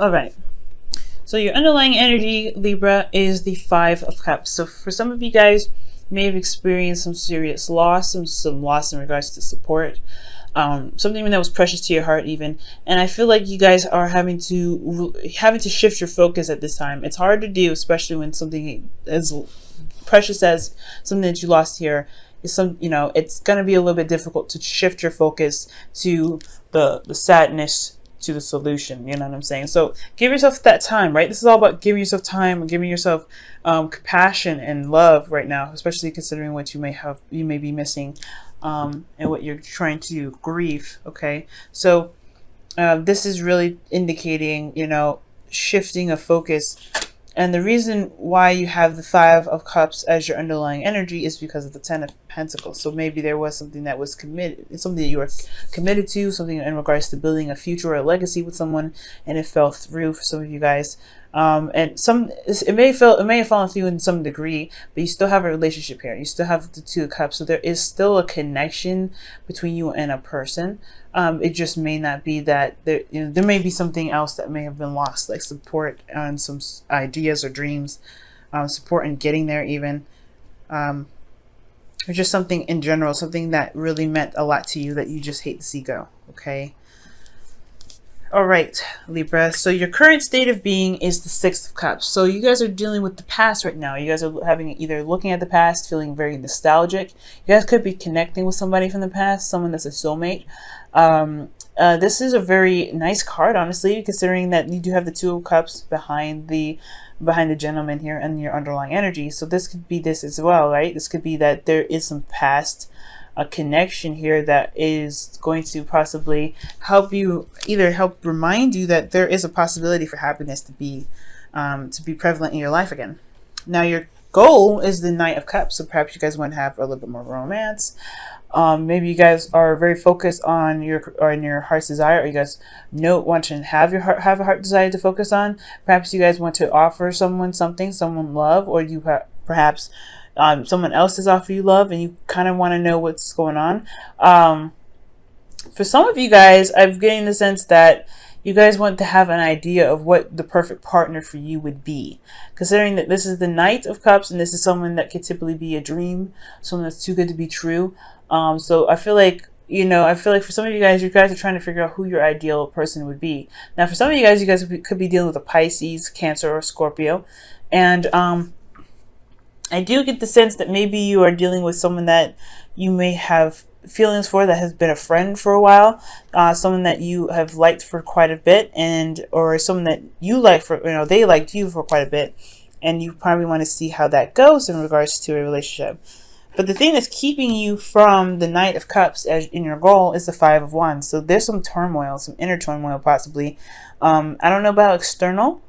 All right. So your underlying energy, Libra, is the Five of Cups. So for some of you guys, you may have experienced some serious loss, some loss in regards to support, something that was precious to your heart even. And I feel like you guys are having to shift your focus at this time. It's hard to do, especially when something as precious as something that you lost here is it's going to be a little bit difficult to shift your focus to the sadness, to the solution. You know what I'm saying? So give yourself that time, right? This is all about giving yourself time and giving yourself compassion and love right now, especially considering what you may be missing, and what you're trying to grieve. Okay, so this is really indicating, shifting of focus. And the reason why you have the Five of Cups as your underlying energy is because of the Ten of Pentacles. So maybe there was something that was committed, something that you were committed to, something in regards to building a future or a legacy with someone, and it fell through for some of you guys. And it may have fallen through in some degree, but you still have a relationship here. You still have the Two of Cups, so there is still a connection between you and a person. It just may not be that there may be something else that may have been lost, like support on some ideas or dreams, support in getting there even, or just something in general, something that really meant a lot to you that you just hate to see go. Okay. All right, Libra. So your current state of being is the Six of Cups. So you guys are dealing with the past right now. You guys are either looking at the past, feeling very nostalgic. You guys could be connecting with somebody from the past, someone that's a soulmate. This is a very nice card, honestly, considering that you do have the Two of Cups behind the gentleman here and your underlying energy. So this could be this as well, right? This could be that there is some past connection here that is going to possibly help you, either help remind you that there is a possibility for happiness to be prevalent in your life again. Now your goal is the Knight of Cups, so perhaps you guys want to have a little bit more romance. Maybe you guys are very focused on your heart's desire, or you guys want to have a heart desire to focus on. Perhaps you guys want to offer someone love, or you perhaps someone else has offered you love and you kind of want to know what's going on. For some of you guys, I'm getting the sense that you guys want to have an idea of what the perfect partner for you would be, considering that this is the Knight of Cups and this is someone that could typically be a dream, someone that's too good to be true. So I feel like, for some of you guys are trying to figure out who your ideal person would be. Now, for some of you guys could be dealing with a Pisces, Cancer, or Scorpio. And I do get the sense that maybe you are dealing with someone that you may have feelings for, that has been a friend for a while, someone that you have liked for quite a bit, or someone that you like for, they liked you for quite a bit, and you probably want to see how that goes in regards to a relationship. But the thing that's keeping you from the Knight of Cups as in your goal is the Five of Wands. So there's some turmoil, some inner turmoil possibly. I don't know about external.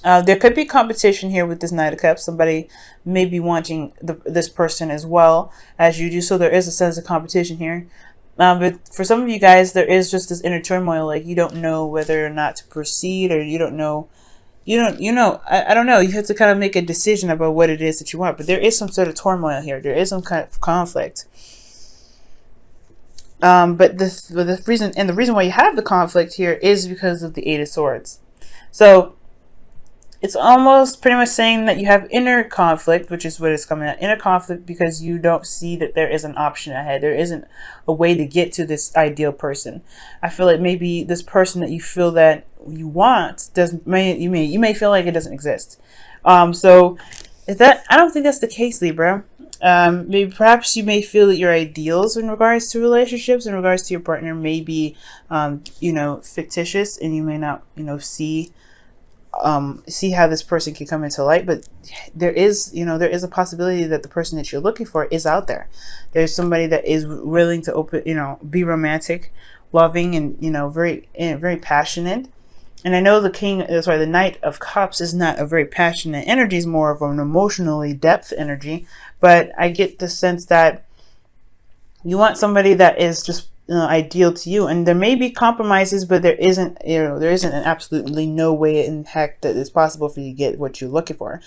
There could be competition here with this Knight of Cups. Somebody may be wanting this person as well as you do. So there is a sense of competition here. But for some of you guys, there is just this inner turmoil. Like you don't know whether or not to proceed, or you don't know. I don't know. You have to kind of make a decision about what it is that you want. But there is some sort of turmoil here. There is some kind of conflict. But the reason why you have the conflict here is because of the Eight of Swords. So it's almost pretty much saying that you have inner conflict, which is what it's coming at. Inner conflict because you don't see that there is an option ahead. There isn't a way to get to this ideal person. I feel like maybe this person that you feel that you want you may feel like it doesn't exist. So I don't think that's the case, Libra. Maybe perhaps you may feel that your ideals in regards to relationships, in regards to your partner, may be fictitious, and you may not see how this person can come into light. But there is a possibility that the person that you're looking for is out there. There's somebody that is willing to be romantic, loving, and very passionate. And I know the Knight of Cups is not a very passionate energy, is more of an emotionally depth energy. But I get the sense that you want somebody that is just ideal to you, and there may be compromises, but there isn't an absolutely no way in heck that it's possible for you to get what you're looking for.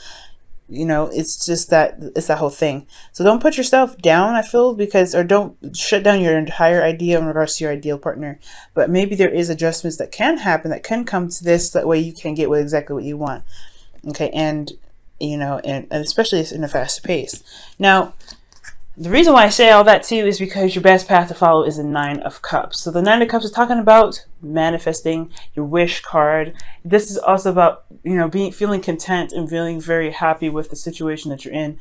you know, it's just that, it's that whole thing. So don't put yourself down, I feel, because, or don't shut down your entire idea in regards to your ideal partner. But maybe there is adjustments that can happen, that can come to this, that way you can get exactly what you want. Okay, and you know, and especially in a fast pace. Now, the reason why I say all that too is because your best path to follow is the Nine of Cups. So the Nine of Cups is talking about manifesting, your wish card. This is also about, you know, feeling content and feeling very happy with the situation that you're in,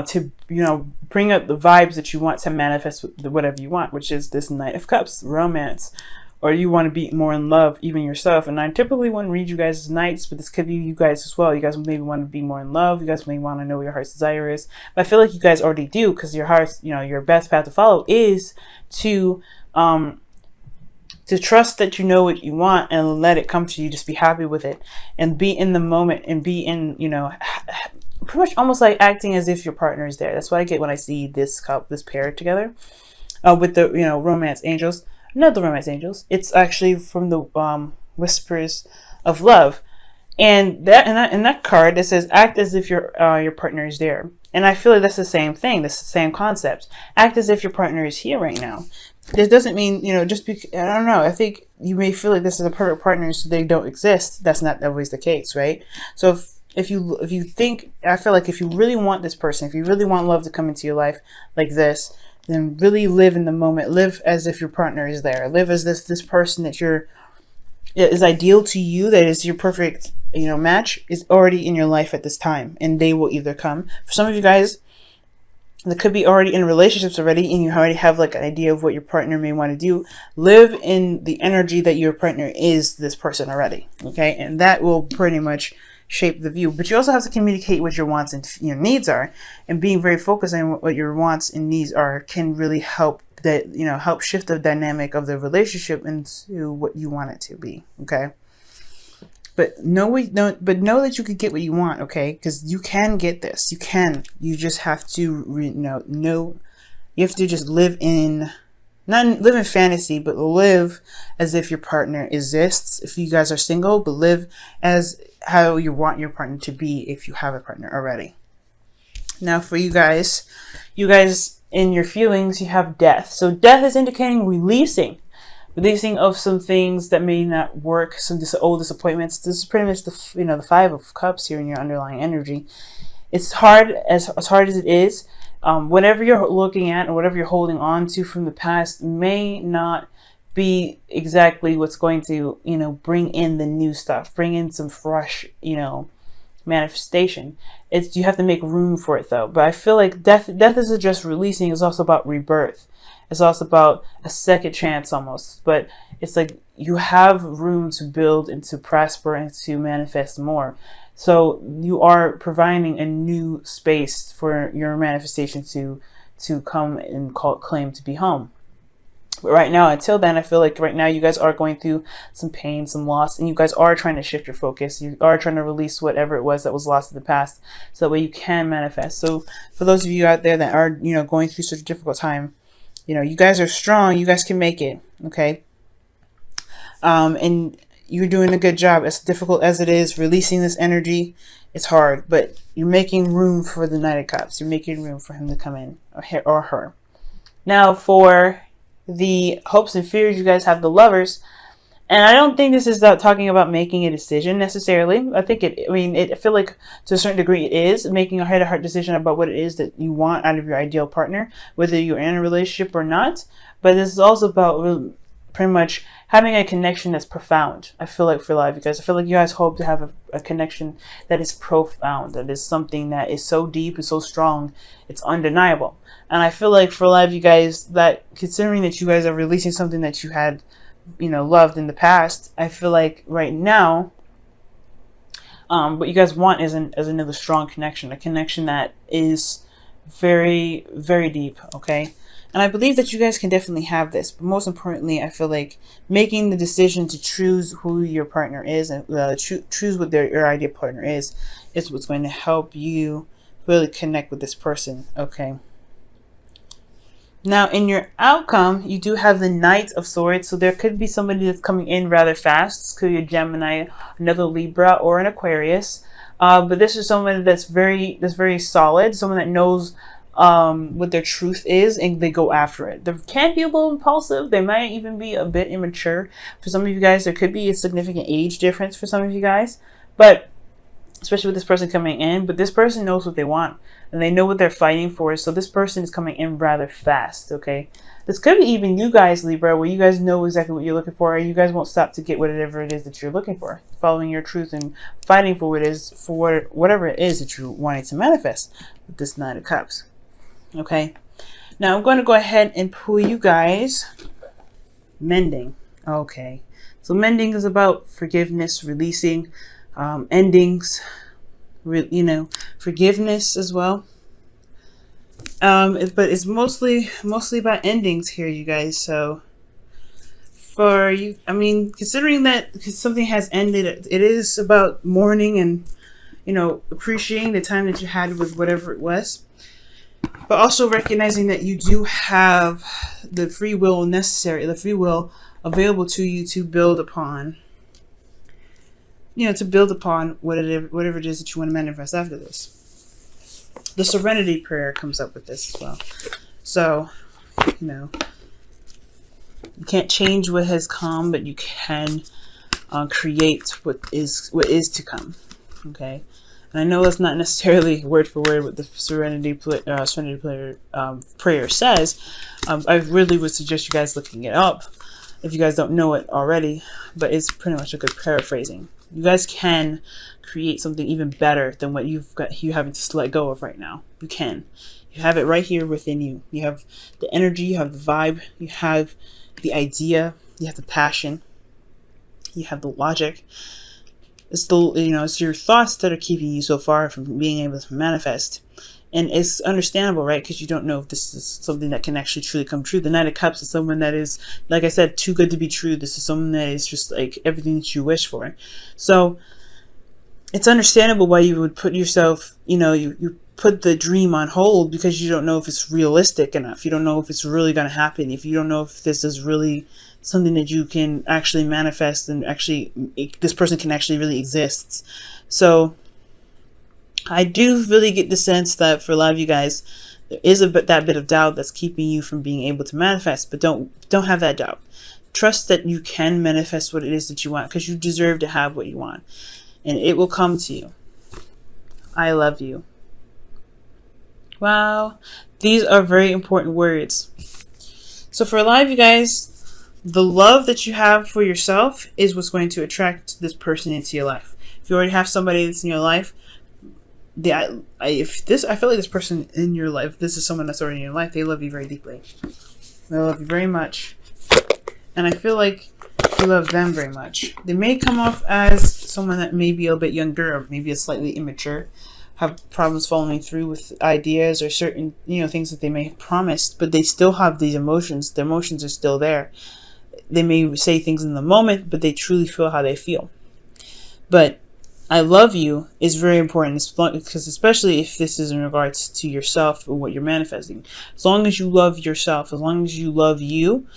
to, you know, bring up the vibes that you want to manifest whatever you want, which is this Knight of Cups, romance. Or you want to be more in love, even yourself. And I typically wouldn't read you guys as knights, but this could be you guys as well. You guys maybe want to be more in love. You guys may want to know what your heart's desire is. But I feel like you guys already do, because your heart's, you know, your best path to follow is to trust that you know what you want and let it come to you. Just be happy with it and be in the moment and be in, you know, pretty much almost like acting as if your partner is there. That's what I get when I see this pair together, with the, you know, romance angels. Not the romance angels. It's actually from the Whispers of Love, and that card that says act as if your partner is there. And I feel like that's the same thing. That's the same concept. Act as if your partner is here right now. This doesn't mean, you know, just because, I don't know. I think you may feel like this is a perfect partner, so they don't exist. That's not always the case, right? So if you think, I feel like if you really want this person, if you really want love to come into your life like this, then really live in the moment. Live as if your partner is there. Live as this person that is ideal to you, that is your perfect, you know, match, is already in your life at this time, and they will either come. For some of you guys that could be already in relationships already, and you already have like an idea of what your partner may want to do, live in the energy that your partner is this person already. Okay, and that will pretty much shape the view. But you also have to communicate what your wants and your needs are, and being very focused on what your wants and needs are can really help that, you know, help shift the dynamic of the relationship into what you want it to be. Okay, but know that you could get what you want. Okay, because you can get this. You just have to you have to just live in, not live in fantasy, but live as if your partner exists if you guys are single, but live as how you want your partner to be if you have a partner already. Now for you guys in your feelings, you have death. So death is indicating releasing of some things that may not work, some old disappointments. This is pretty much the, you know, the Five of Cups here in your underlying energy. It's hard, as hard as it is. Whatever you're looking at and whatever you're holding on to from the past may not be exactly what's going to, you know, bring in the new stuff, bring in some fresh, you know, manifestation. You have to make room for it though. But I feel like death isn't just releasing, it's also about rebirth. It's also about a second chance almost. But it's like you have room to build and to prosper and to manifest more. So you are providing a new space for your manifestation to come and claim to be home. But right now, until then, I feel like right now you guys are going through some pain, some loss, and you guys are trying to shift your focus. You are trying to release whatever it was that was lost in the past, so that way you can manifest. So for those of you out there that are, you know, going through such a difficult time, you know, you guys are strong. You guys can make it. Okay. And you're doing a good job. As difficult as it is, releasing this energy, it's hard, but you're making room for the Knight of Cups. You're making room for him to come in, or her. Now for the hopes and fears, you guys have the Lovers, and I don't think this is talking about making a decision necessarily. I think I feel like to a certain degree it is making a heart-to-heart decision about what it is that you want out of your ideal partner, whether you're in a relationship or not. But this is also about pretty much having a connection that's profound. I feel like for a lot of you guys, I feel like you guys hope to have a connection that is profound, that is something that is so deep and so strong, it's undeniable. And I feel like for a lot of you guys, that considering that you guys are releasing something that you had, you know, loved in the past, I feel like right now, what you guys want is another strong connection, a connection that is very, very deep. Okay. And I believe that you guys can definitely have this. But most importantly, I feel like making the decision to choose who your partner is and choose what your ideal partner is what's going to help you really connect with this person. Okay. Now, in your outcome, you do have the Knight of Swords. So there could be somebody that's coming in rather fast. This could be a Gemini, another Libra, or an Aquarius. But this is someone that's very solid. Someone that knows what their truth is, and they go after it. They can be a little impulsive. They might even be a bit immature. For some of you guys, there could be a significant age difference for some of you guys. But especially with this person coming in, but this person knows what they want and they know what they're fighting for. So this person is coming in rather fast. Okay, this could be even you guys, Libra, where you guys know exactly what you're looking for, and you guys won't stop to get whatever it is that you're looking for, following your truth and fighting for what it is, for whatever it is that you're wanting to manifest with this Nine of Cups. Okay, now I'm going to go ahead and pull you guys mending. Okay, so mending is about forgiveness, releasing, endings, forgiveness as well. But it's mostly about endings here, you guys. So for you, I mean, considering that something has ended, it is about mourning and, appreciating the time that you had with whatever it was, but also recognizing that you do have the free will necessary, the free will available to you to build upon, whatever it is that you want to manifest after this. The Serenity Prayer comes up with this as well. So, you can't change what has come, but you can create what is to come. Okay, and I know that's not necessarily word for word what the Serenity Prayer says. I really would suggest you guys looking it up if you guys don't know it already, but it's pretty much a good paraphrasing. You guys can create something even better than what you having to let go of right now. You can. You have it right here within you. You have the energy, you have the vibe, you have the idea, you have the passion, you have the logic. It's it's your thoughts that are keeping you so far from being able to manifest. And it's understandable, right? Because you don't know if this is something that can actually truly come true. The Knight of Cups is someone that is, like I said, too good to be true. This is someone that is just like everything that you wish for. So it's understandable why you would put yourself, you put the dream on hold, because you don't know if it's realistic enough. You don't know if it's really going to happen. If you don't know if this is really something that you can actually manifest and actually, this person can actually really exist. So I do really get the sense that for a lot of you guys, there is that bit of doubt that's keeping you from being able to manifest, but don't have that doubt. Trust that you can manifest what it is that you want, because you deserve to have what you want, and it will come to you. I love you. Wow, these are very important words. So for a lot of you guys, the love that you have for yourself is what's going to attract this person into your life. If you already have somebody that's in your life, I feel like this person in your life, this is someone that's already in your life, they love you very deeply. They love you very much. And I feel like you love them very much. They may come off as someone that may be a bit younger, or maybe is slightly immature, have problems following through with ideas or certain, things that they may have promised, but they still have these emotions. Their emotions are still there. They may say things in the moment, but they truly feel how they feel. But I love you is very important, because especially if this is in regards to yourself and what you're manifesting. As long as you love yourself, as long as you love you,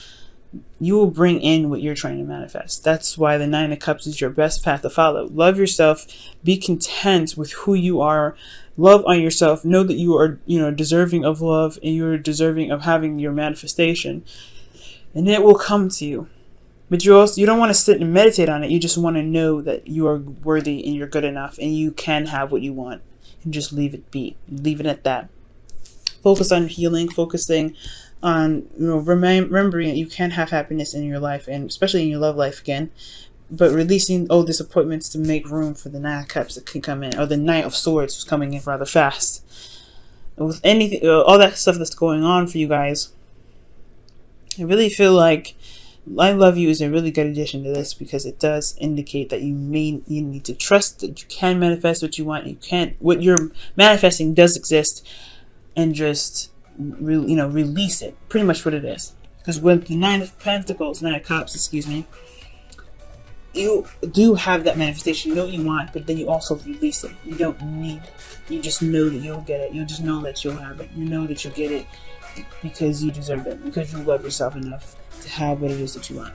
you will bring in what you're trying to manifest. That's why the Nine of Cups is your best path to follow. Love yourself. Be content with who you are. Love on yourself. Know that you are, deserving of love, and you're deserving of having your manifestation, and it will come to you. But you don't want to sit and meditate on it. You just want to know that you are worthy and you're good enough and you can have what you want, and just leave it be. Leave it at that. Focus on healing, focusing on, remembering that you can have happiness in your life, and especially in your love life again, but releasing old disappointments to make room for the Nine of Cups that can come in, or the Knight of Swords who's coming in rather fast. With anything, all that stuff that's going on for you guys, I really feel like I love you is a really good addition to this, because it does indicate that you need to trust that you can manifest what you want. What you're manifesting does exist, and just release it. Pretty much what it is. Because with the Nine of Cups, excuse me, you do have that manifestation. You know what you want, but then you also release it. You don't need. You just know that you'll get it. You just know that you'll have it. You know that you'll get it. because you deserve it, because you love yourself enough to have what it is that you want.